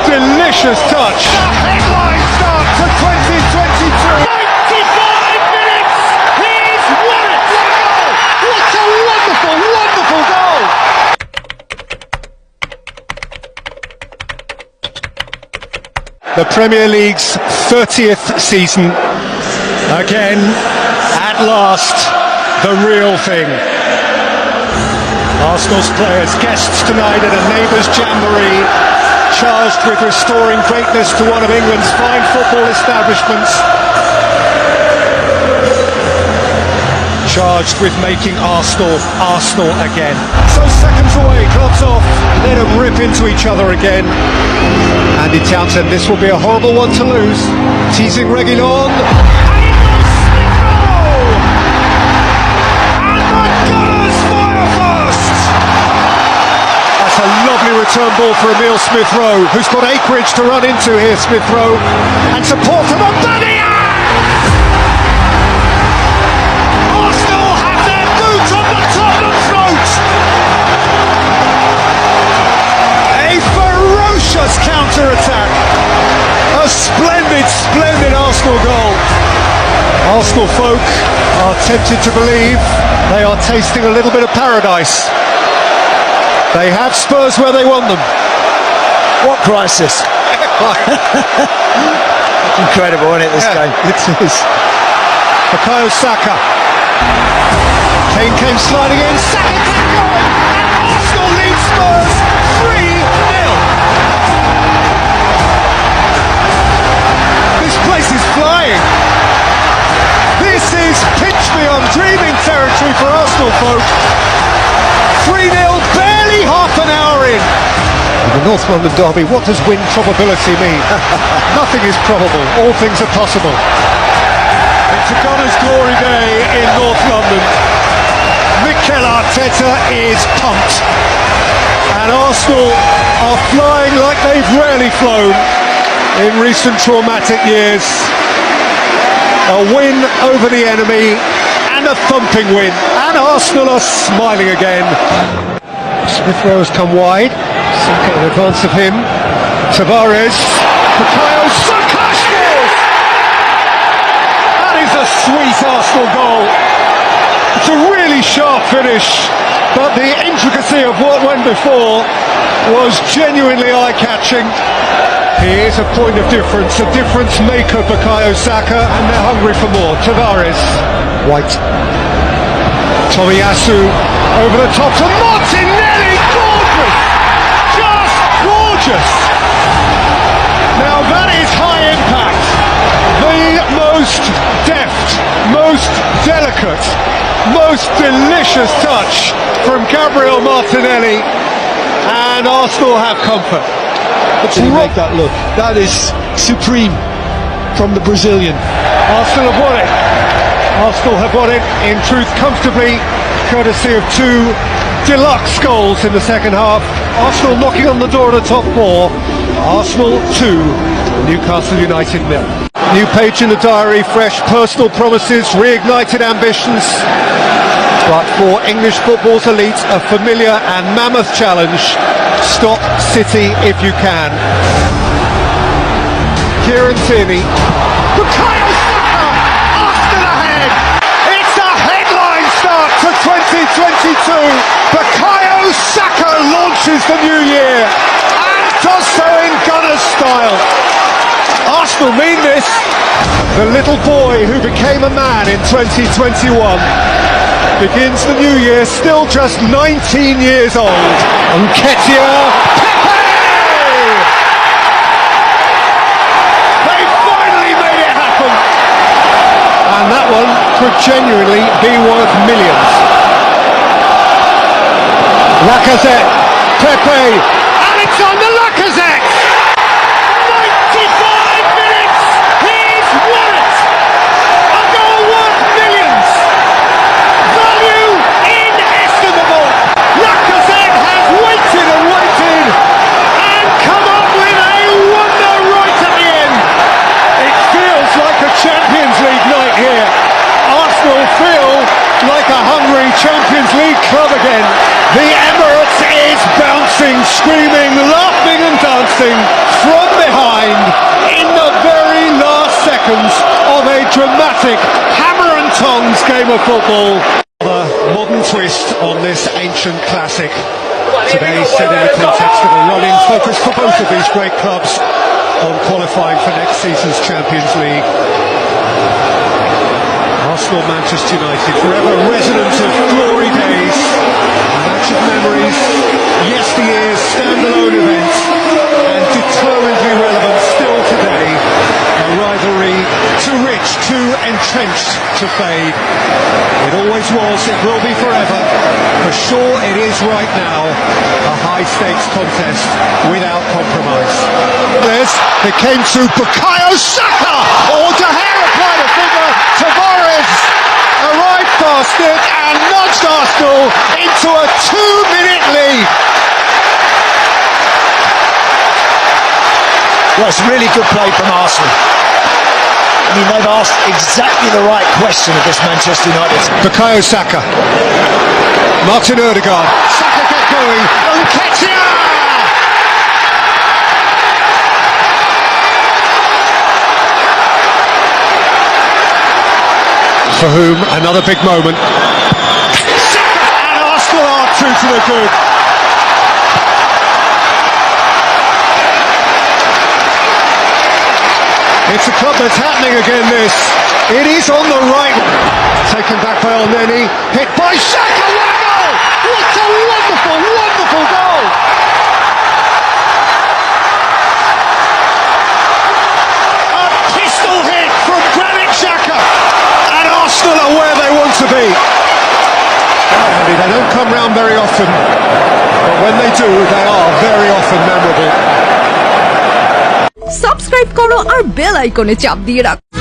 delicious touch. The headline start to 2022. 95 minutes! He's won it! Wow! What a wonderful, wonderful goal! The Premier League's 30th season. Again, at last, the real thing. Arsenal's players, guests tonight at a neighbours' jamboree, charged with restoring greatness to one of England's fine football establishments. Charged with making Arsenal, Arsenal again. So seconds away, gloves off, let them rip into each other again. Andy Townsend, this will be a horrible one to lose. Teasing Reguilon. That's a lovely return ball for Emile Smith-Rowe, who's got acreage to run into here, Smith-Rowe. And support from Abadian! Arsenal have their boot on the Tottenham throat! A ferocious counter-attack. A splendid, splendid Arsenal goal. Arsenal folk are tempted to believe they are tasting a little bit of paradise. They have Spurs where they want them. What crisis! Incredible, isn't it, this game? It is. Bukayo Saka. Kane came sliding in. Saka kept going. And Arsenal lead Spurs 3-0. This place is flying. This is pitch me on dreaming territory for Arsenal folk. 3-0, barely half an hour in. The North London derby, what does win probability mean? Nothing is probable, all things are possible. It's a Gunners' glory day in North London. Mikel Arteta is pumped. And Arsenal are flying like they've rarely flown in recent traumatic years. A win over the enemy and a thumping win. And Arsenal are smiling again. Smith-Rowe has come wide. Saka in advance of him. Tavares. Bukayo Saka scores! That is a sweet Arsenal goal. It's a really sharp finish, but the intricacy of what went before was genuinely eye-catching. He is a point of difference, a difference maker, Bukayo Saka, and they're hungry for more. Tavares. White. Tomiyasu over the top to Martinelli. Gorgeous! Just gorgeous! Now that is high impact. The most deft, most delicate, most delicious touch from Gabriel Martinelli. And Arsenal have comfort. Did he make that look? That is supreme from the Brazilian. Arsenal have won it. Arsenal have won it, in truth, comfortably, courtesy of two deluxe goals in the second half. Arsenal knocking on the door of the top four. Arsenal 2, Newcastle United 0. New page in the diary, fresh personal promises, reignited ambitions. But for English football's elite, a familiar and mammoth challenge. Stop City if you can. Kieran Tierney. Bukayo Saka! Arsenal ahead! It's a headline start to 2022. Bukayo Saka launches the new year and does so in Gunners style. Arsenal mean this. The little boy who became a man in 2021 begins the new year still just 19 years old. Nketiah, Pepe! They finally made it happen. And that one could genuinely be worth millions. Lacazette, Pepe, Alexander Lacazette! 95 minutes! He's won it! A goal worth millions! Value inestimable! Lacazette has waited and waited and come up with a wonder right at the end. It feels like a Champions League night here. Arsenal feel like a hungry Champions League club again. The Emirates is bouncing. dancing, screaming, laughing and dancing from behind in the very last seconds of a dramatic hammer and tongs game of football. A modern twist on this ancient classic. Today set in the context of a run-in focus for both of these great clubs on qualifying for next season's Champions League. Arsenal, Manchester United, forever resident of glory days, a match of memories, yesteryear's standalone event, and determinedly relevant still today. A rivalry too rich, too entrenched to fade. It always was, it will be forever. For sure it is right now a high-stakes contest without compromise. It came to Bukayo Saka! Oh, De Gea applied a finger. Tavares arrived past it and nudged Arsenal into a 2-minute lead. Well, it's really good play from Arsenal. I mean, they've asked exactly the right question of this Manchester United. Bukayo Saka. Martin Odegaard. Saka get going. Nketiah! For whom, another big moment. Saka and Arsenal are true to the good. It's a club that's happening again, this. It is on the right. Taken back by Elneny. Hit by Saka. What a goal! What a wonderful, wonderful goal! A pistol hit from Granit Xhaka. And Arsenal are where they want to be. They don't come round very often. But when they do, they are very often memorable. Subscribe করো আর bell আইকনে চাপ দিয়ে রাখো।